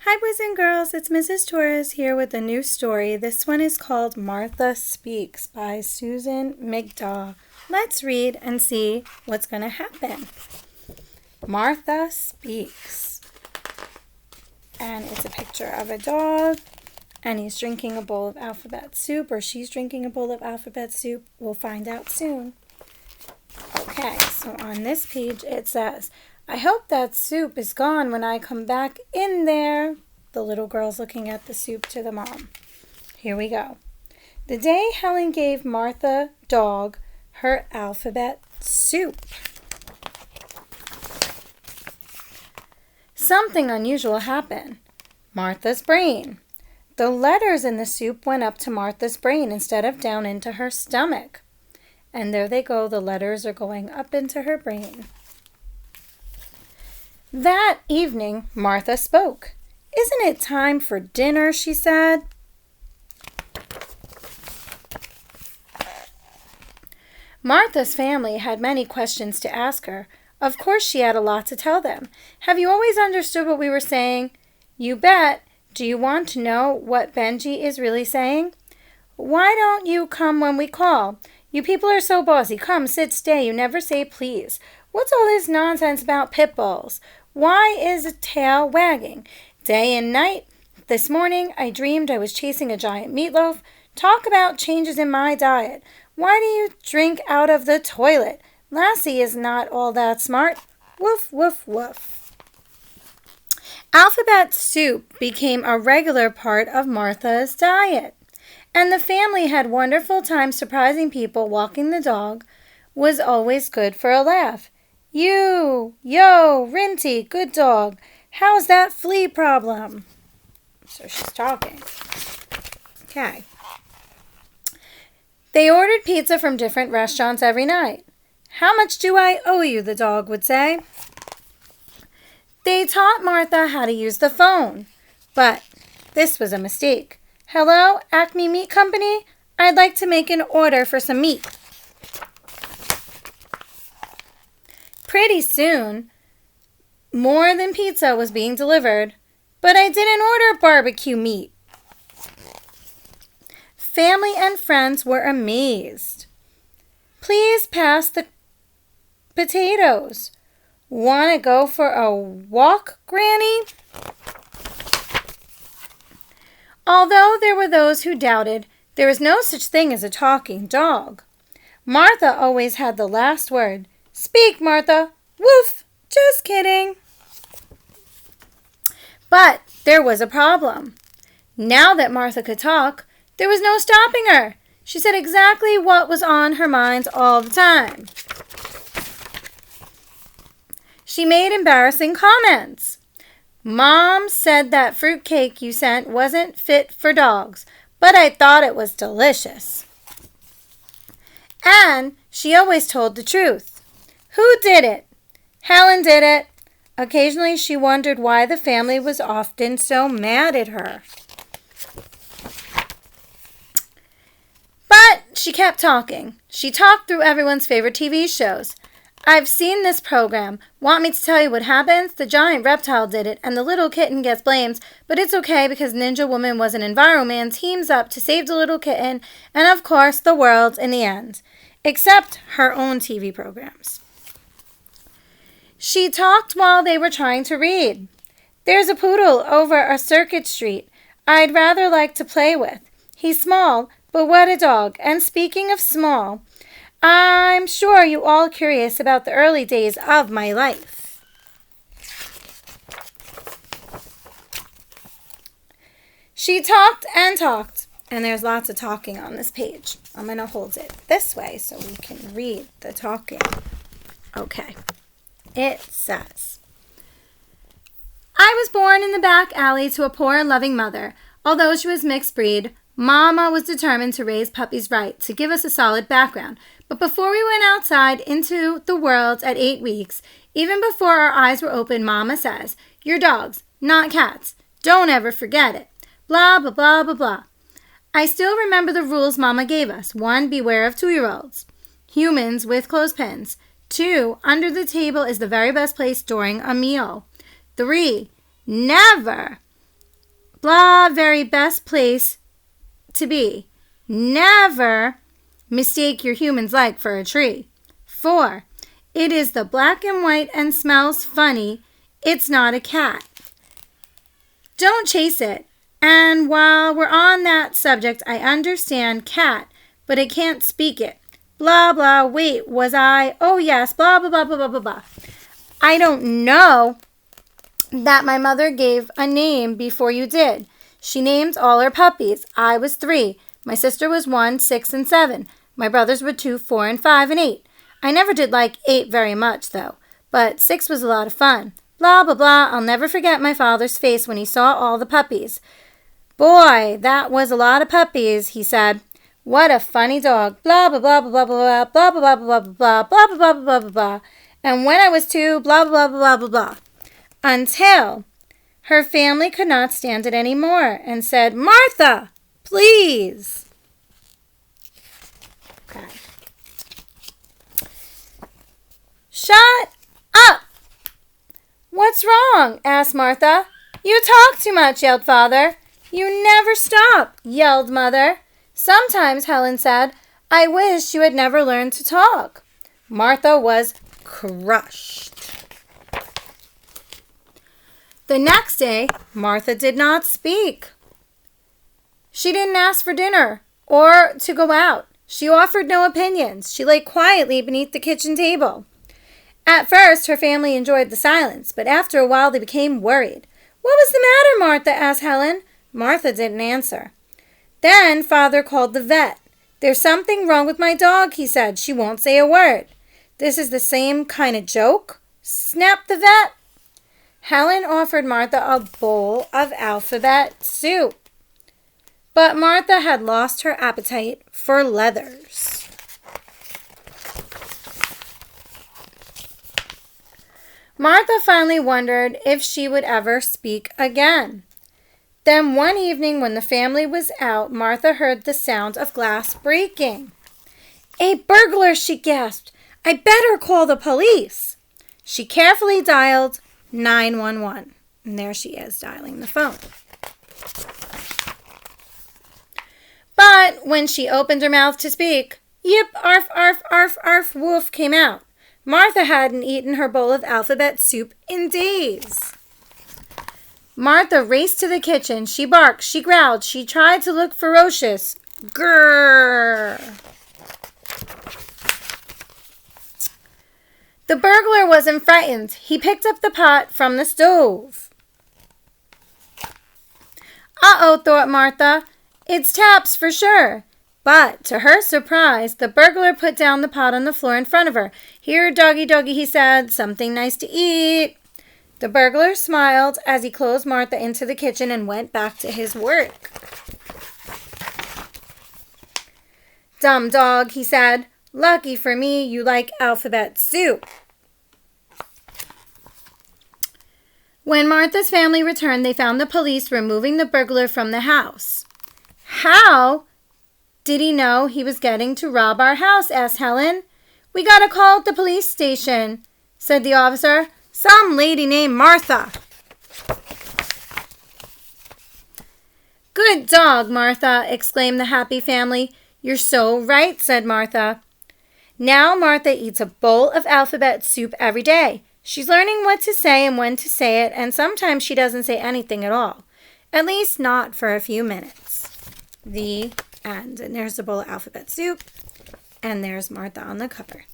Hi, boys and girls. It's Mrs. Torres here with a new story. This one is called Martha Speaks by Susan McDaw. Let's read and see what's going to happen. Martha Speaks. And it's a picture of a dog, and he's drinking a bowl of alphabet soup, or she's drinking a bowl of alphabet soup. We'll find out soon. Okay, so on this page it says, I hope that soup is gone when I come back in there. The little girl's looking at the soup to the mom. Here we go. The day Helen gave Martha Dog her alphabet soup. Something unusual happened. Martha's brain. The letters in the soup went up to Martha's brain instead of down into her stomach. And there they go, the letters are going up into her brain. That evening, Martha spoke. Isn't it time for dinner, she said. Martha's family had many questions to ask her. Of course she had a lot to tell them. Have you always understood what we were saying? You bet. Do you want to know what Benji is really saying? Why don't you come when we call? You people are so bossy. Come, sit, stay. You never say please. What's all this nonsense about pit bulls? Why is a tail wagging? Day and night. This morning I dreamed I was chasing a giant meatloaf. Talk about changes in my diet. Why do you drink out of the toilet? Lassie is not all that smart. Woof, woof, woof. Alphabet soup became a regular part of Martha's diet. And the family had wonderful time surprising people. Walking the dog was always good for a laugh. You, yo, Rinty, good dog. How's that flea problem? So she's talking. Okay. They ordered pizza from different restaurants every night. How much do I owe you, the dog would say. They taught Martha how to use the phone. But this was a mistake. Hello, Acme Meat Company? I'd like to make an order for some meat. Pretty soon, more than pizza was being delivered, but I didn't order barbecue meat. Family and friends were amazed. Please pass the potatoes. Want to go for a walk, Granny? Although there were those who doubted, there was no such thing as a talking dog. Martha always had the last word. Speak, Martha. Woof. Just kidding. But there was a problem. Now that Martha could talk, there was no stopping her. She said exactly what was on her mind all the time. She made embarrassing comments. Mom said that fruitcake you sent wasn't fit for dogs, but I thought it was delicious. And she always told the truth. Who did it? Helen did it. Occasionally she wondered why the family was often so mad at her. But she kept talking. She talked through everyone's favorite TV shows. I've seen this program. Want me to tell you what happens? The giant reptile did it, and the little kitten gets blamed, but it's okay because Ninja Woman was an Enviroman, teams up to save the little kitten, and of course the world in the end. Except her own TV programs. She talked while they were trying to read. There's a poodle over a Circuit Street I'd rather like to play with. He's small, but what a dog. And speaking of small, I'm sure you all curious about the early days of my life. She talked and talked, and there's lots of talking on this page. I'm going to hold it this way so we can read the talking. Okay. It says, I was born in the back alley to a poor and loving mother. Although she was mixed breed, Mama was determined to raise puppies right, to give us a solid background. But before we went outside into the world at 8 weeks, even before our eyes were open, Mama says, you're dogs, not cats. Don't ever forget it. Blah, blah, blah, blah, blah. I still remember the rules Mama gave us. 1, beware of 2-year-olds. Humans with clothespins. 2, under the table is the very best place during a meal. 3, never blah, very best place to be. Never mistake your human's like for a tree. 4. It is the black and white and smells funny. It's not a cat. Don't chase it. And while we're on that subject, I understand cat, but I can't speak it. Blah, blah, wait, was I? Oh, yes, blah, blah, blah, blah, blah, blah, blah. I don't know that my mother gave a name before you did. She named all her puppies. I was 3. My sister was 1, 6, and 7. My brothers were 2, 4, and 5, and 8. I never did like 8 very much, though. But 6 was a lot of fun. Blah, blah, blah. I'll never forget my father's face when he saw all the puppies. Boy, that was a lot of puppies, he said. What a funny dog. Blah, blah, blah, blah, blah, blah, blah, blah, blah, blah, blah, blah, blah, blah, blah, blah, blah. And when I was 2, blah, blah, blah, blah, blah, blah. Until her family could not stand it anymore and said, Martha, please. Okay. Shut up! What's wrong? Asked Martha. You talk too much, yelled Father. You never stop, yelled Mother. Sometimes, Helen said, I wish you had never learned to talk. Martha was crushed. The next day, Martha did not speak. She didn't ask for dinner or to go out. She offered no opinions. She lay quietly beneath the kitchen table. At first, her family enjoyed the silence, but after a while they became worried. What was the matter, Martha? Asked Helen. Martha didn't answer. Then Father called the vet. There's something wrong with my dog, he said. She won't say a word. This is the same kind of joke? Snapped the vet. Helen offered Martha a bowl of alphabet soup. But Martha had lost her appetite for leathers. Martha finally wondered if she would ever speak again. Then one evening when the family was out, Martha heard the sound of glass breaking. A burglar, she gasped. I better call the police. She carefully dialed 911. And there she is dialing the phone. But when she opened her mouth to speak, yip, arf, arf, arf, arf, woof came out. Martha hadn't eaten her bowl of alphabet soup in days. Martha raced to the kitchen. She barked, she growled, she tried to look ferocious. Grrr. The burglar wasn't frightened. He picked up the pot from the stove. Uh-oh, thought Martha. It's taps for sure. But, to her surprise, the burglar put down the pot on the floor in front of her. Here, doggy, doggy, he said, something nice to eat. The burglar smiled as he closed Martha into the kitchen and went back to his work. Dumb dog, he said. Lucky for me, you like alphabet soup. When Martha's family returned, they found the police removing the burglar from the house. How did he know he was getting to rob our house? Asked Helen. We got a call at the police station, said the officer. Some lady named Martha. Good dog, Martha, exclaimed the happy family. You're so right, said Martha. Now Martha eats a bowl of alphabet soup every day. She's learning what to say and when to say it, and sometimes she doesn't say anything at all. At least not for a few minutes. The end. And there's the bowl of alphabet soup, and there's Martha on the cover.